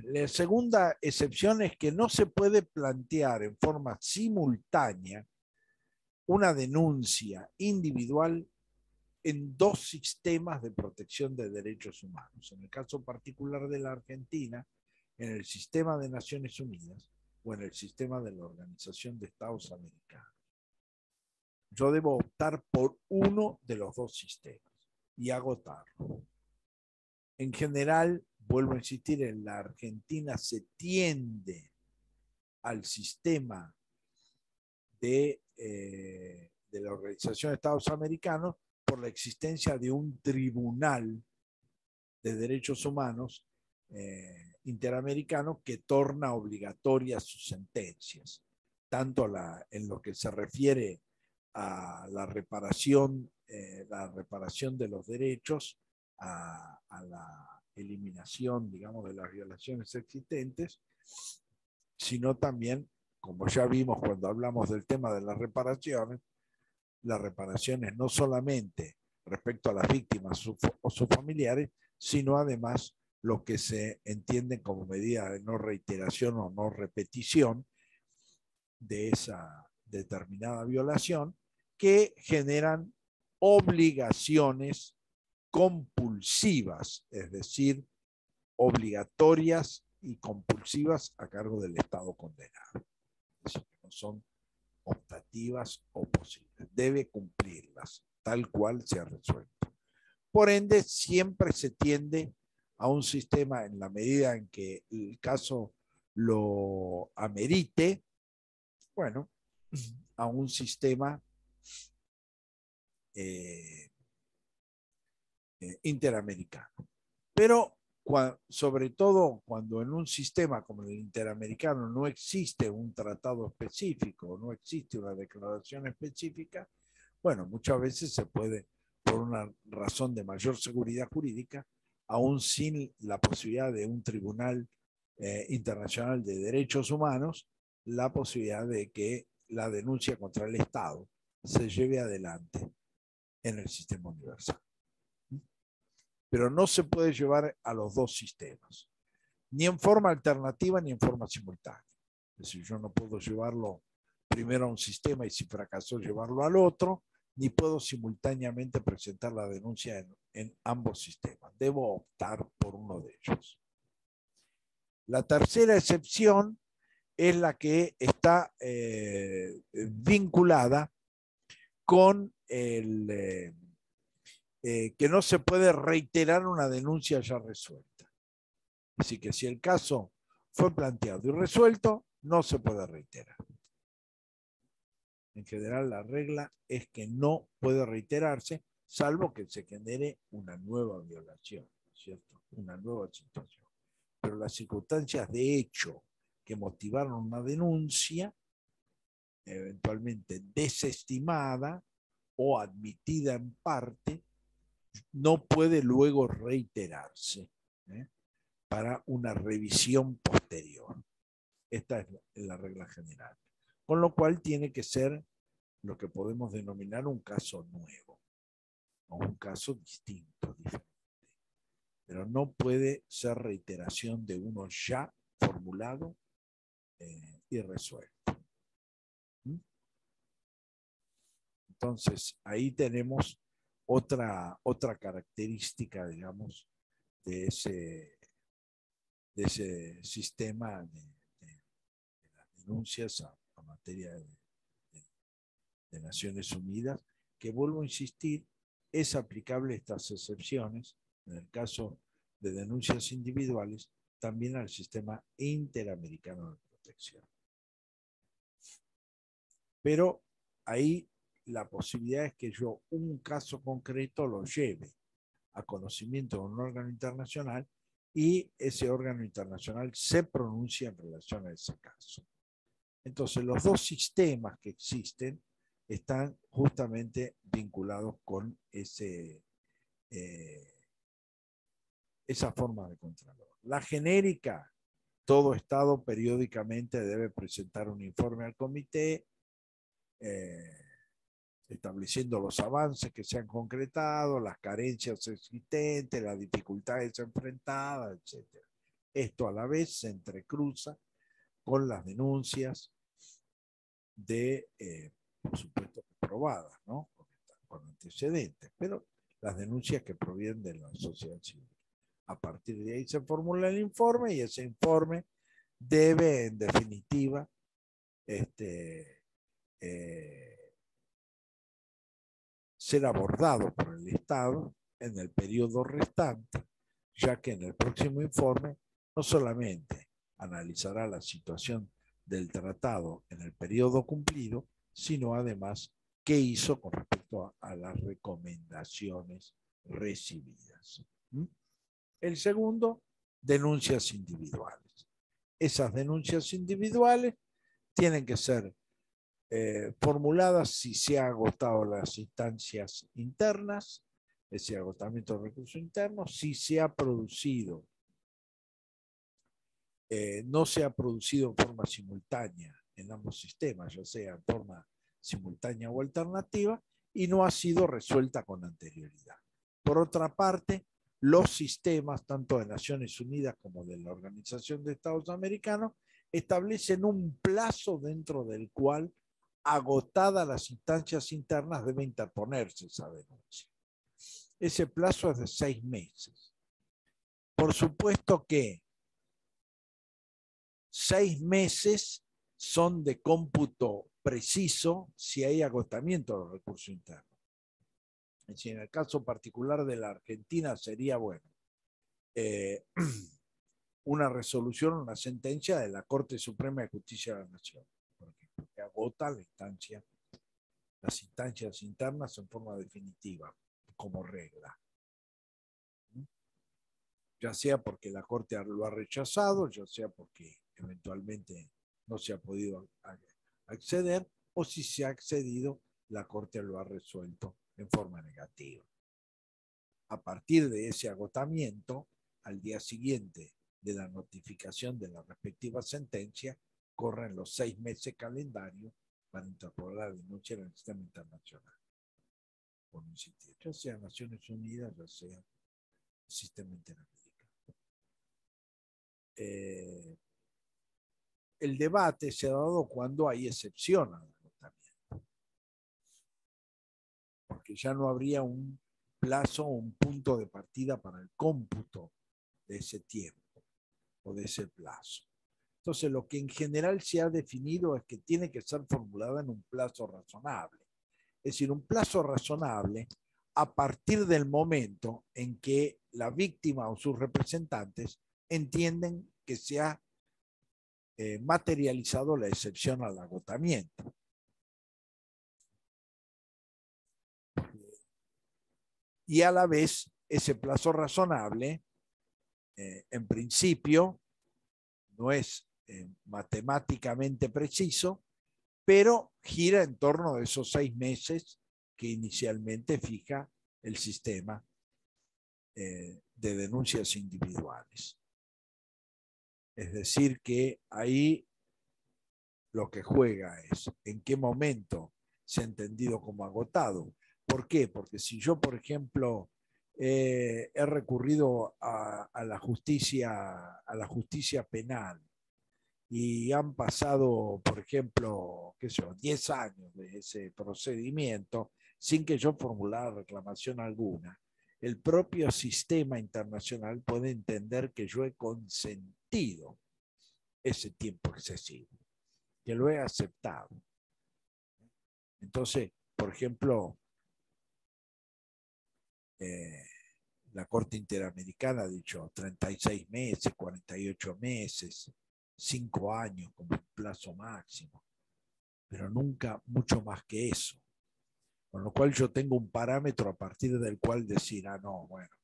La segunda excepción es que no se puede plantear en forma simultánea una denuncia individual en dos sistemas de protección de derechos humanos. En el caso particular de la Argentina, en el sistema de Naciones Unidas o en el sistema de la Organización de Estados Americanos. Yo debo optar por uno de los dos sistemas y agotarlo. En general, vuelvo a insistir, en la Argentina se tiende al sistema de la Organización de Estados Americanos por la existencia de un tribunal de derechos humanos interamericano que torna obligatorias sus sentencias, tanto en lo que se refiere a la reparación de los derechos, a la eliminación, digamos, de las violaciones existentes, sino también, como ya vimos cuando hablamos del tema de las reparaciones no solamente respecto a las víctimas o sus familiares, sino además lo que se entiende como medida de no reiteración o no repetición de esa determinada violación, que generan obligaciones compulsivas, es decir, obligatorias y compulsivas a cargo del Estado condenado. Es decir, que no son optativas o posibles. Debe cumplirlas, tal cual se ha resuelto. Por ende, siempre se tiende a un sistema, en la medida en que el caso lo amerite, bueno, a un sistema interamericano. Pero sobre todo cuando en un sistema como el interamericano no existe un tratado específico, no existe una declaración específica, bueno, muchas veces se puede, por una razón de mayor seguridad jurídica, aún sin la posibilidad de un tribunal internacional de derechos humanos, la posibilidad de que la denuncia contra el Estado se lleve adelante en el sistema universal. Pero no se puede llevar a los dos sistemas, ni en forma alternativa ni en forma simultánea. Es decir, yo no puedo llevarlo primero a un sistema y si fracasó llevarlo al otro, ni puedo simultáneamente presentar la denuncia en ambos sistemas. Debo optar por uno de ellos. La tercera excepción es la que está vinculada con el que no se puede reiterar una denuncia ya resuelta. Así que si el caso fue planteado y resuelto, no se puede reiterar. En general, la regla es que no puede reiterarse, salvo que se genere una nueva violación, ¿cierto? Una nueva situación. Pero las circunstancias de hecho que motivaron una denuncia, eventualmente desestimada o admitida en parte, no puede luego reiterarse para una revisión posterior. Esta es la regla general. Con lo cual tiene que ser lo que podemos denominar un caso nuevo o un caso distinto, diferente. Pero no puede ser reiteración de uno ya formulado y resuelto. Entonces, ahí tenemos otra característica, digamos, de ese sistema de las denuncias a materia de Naciones Unidas, que vuelvo a insistir, es aplicable estas excepciones, en el caso de denuncias individuales, también al sistema interamericano de protección. Pero ahí la posibilidad es que yo un caso concreto lo lleve a conocimiento de un órgano internacional y ese órgano internacional se pronuncia en relación a ese caso. Entonces, los dos sistemas que existen están justamente vinculados con esa forma de contralor. La genérica, todo Estado periódicamente debe presentar un informe al comité estableciendo los avances que se han concretado, las carencias existentes, las dificultades enfrentadas, etc. Esto a la vez se entrecruza con las denuncias por supuesto, probadas, ¿no? Con antecedentes, pero las denuncias que provienen de la sociedad civil. A partir de ahí se formula el informe y ese informe debe, en definitiva, ser abordado por el Estado en el periodo restante, ya que en el próximo informe no solamente analizará la situación del tratado en el periodo cumplido, sino además qué hizo con respecto a las recomendaciones recibidas. El segundo, denuncias individuales. Esas denuncias individuales tienen que ser formuladas si se han agotado las instancias internas, ese agotamiento de recursos internos, si se ha producido, no se ha producido en forma simultánea en ambos sistemas, ya sea en forma simultánea o alternativa, y no ha sido resuelta con anterioridad. Por otra parte, los sistemas, tanto de Naciones Unidas como de la Organización de Estados Americanos, establecen un plazo dentro del cual agotadas las instancias internas, debe interponerse esa denuncia. Ese plazo es de 6 meses. Por supuesto que 6 meses son de cómputo preciso si hay agotamiento de los recursos internos. Es decir, en el caso particular de la Argentina sería, bueno, una resolución, una sentencia de la Corte Suprema de Justicia de la Nación, porque agota las instancias internas en forma definitiva, como regla. Ya sea porque la Corte lo ha rechazado, ya sea porque eventualmente no se ha podido acceder, o si se ha accedido, la Corte lo ha resuelto en forma negativa. A partir de ese agotamiento, al día siguiente de la notificación de la respectiva sentencia, corren los 6 meses calendario para interponer la denuncia en el sistema internacional. Por insistir, ya sea Naciones Unidas, ya sea el sistema interamericano. El debate se ha dado cuando hay excepción al agotamiento, porque ya no habría un plazo o un punto de partida para el cómputo de ese tiempo o de ese plazo. Entonces, lo que en general se ha definido es que tiene que ser formulada en un plazo razonable. Es decir, un plazo razonable a partir del momento en que la víctima o sus representantes entienden que se ha materializado la excepción al agotamiento. Y a la vez, ese plazo razonable, en principio, no es matemáticamente preciso, pero gira en torno de esos 6 meses que inicialmente fija el sistema de denuncias individuales. Es decir, que ahí lo que juega es en qué momento se ha entendido como agotado. ¿Por qué? Porque si yo, por ejemplo, he recurrido a la justicia penal y han pasado, por ejemplo, qué sé yo, 10 años de ese procedimiento sin que yo formulara reclamación alguna, el propio sistema internacional puede entender que yo he consentido ese tiempo excesivo, que lo he aceptado. Entonces, por ejemplo, la Corte Interamericana ha dicho 36 meses, 48 meses, 5 años como plazo máximo, pero nunca mucho más que eso. Con lo cual yo tengo un parámetro a partir del cual decir, ah, no, bueno,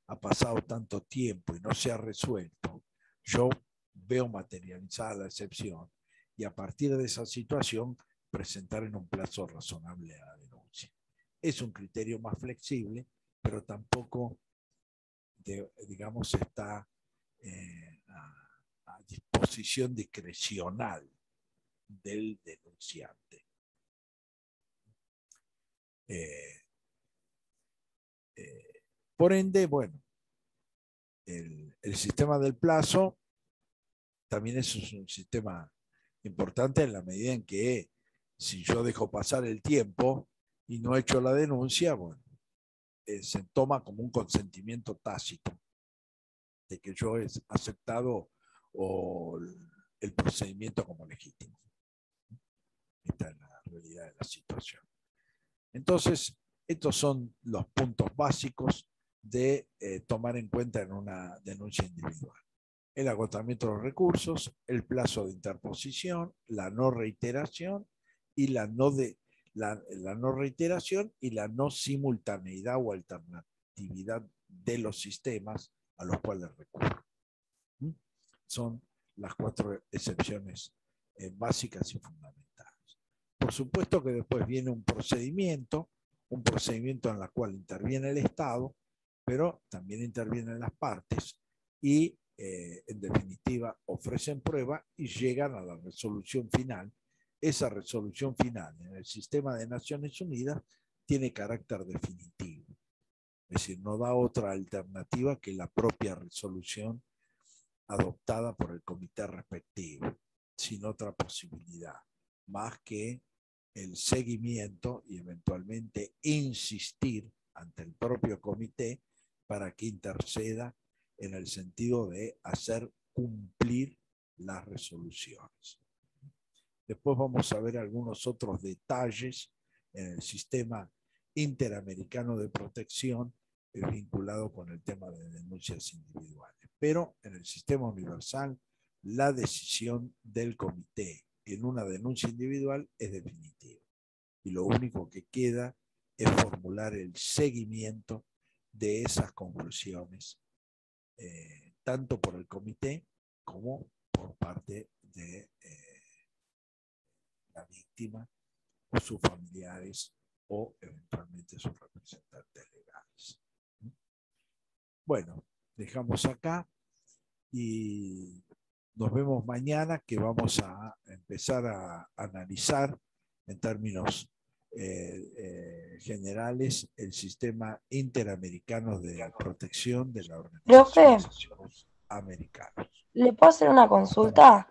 ha pasado tanto tiempo y no se ha resuelto. Yo veo materializada la excepción y a partir de esa situación presentar en un plazo razonable la denuncia. Es un criterio más flexible, pero tampoco, digamos, está a disposición discrecional del denunciante. Por ende, bueno, el sistema del plazo también es un sistema importante en la medida en que si yo dejo pasar el tiempo y no he hecho la denuncia, bueno, se toma como un consentimiento tácito de que yo he aceptado o el procedimiento como legítimo. Esta es la realidad de la situación. Entonces, estos son los puntos básicos de tomar en cuenta en una denuncia individual. El agotamiento de los recursos, el plazo de interposición, la no reiteración y la no reiteración y la no simultaneidad o alternatividad de los sistemas a los cuales recurro. Son las 4 excepciones básicas y fundamentales. Por supuesto que después viene un procedimiento en el cual interviene el Estado, pero también intervienen las partes y en definitiva ofrecen prueba y llegan a la resolución final. Esa resolución final en el sistema de Naciones Unidas tiene carácter definitivo. Es decir, no da otra alternativa que la propia resolución adoptada por el comité respectivo, sin otra posibilidad, más que el seguimiento y eventualmente insistir ante el propio comité para que interceda en el sentido de hacer cumplir las resoluciones. Después vamos a ver algunos otros detalles en el sistema interamericano de protección vinculado con el tema de denuncias individuales. Pero en el sistema universal, la decisión del comité en una denuncia individual es definitiva. Y lo único que queda es formular el seguimiento de esas conclusiones, tanto por el comité como por parte de la víctima o sus familiares o eventualmente sus representantes legales. Bueno, dejamos acá y nos vemos mañana, que vamos a empezar a analizar en términos generales el sistema interamericano de protección de la Organización Profe, de Estados Americanos. ¿le puedo hacer una consulta?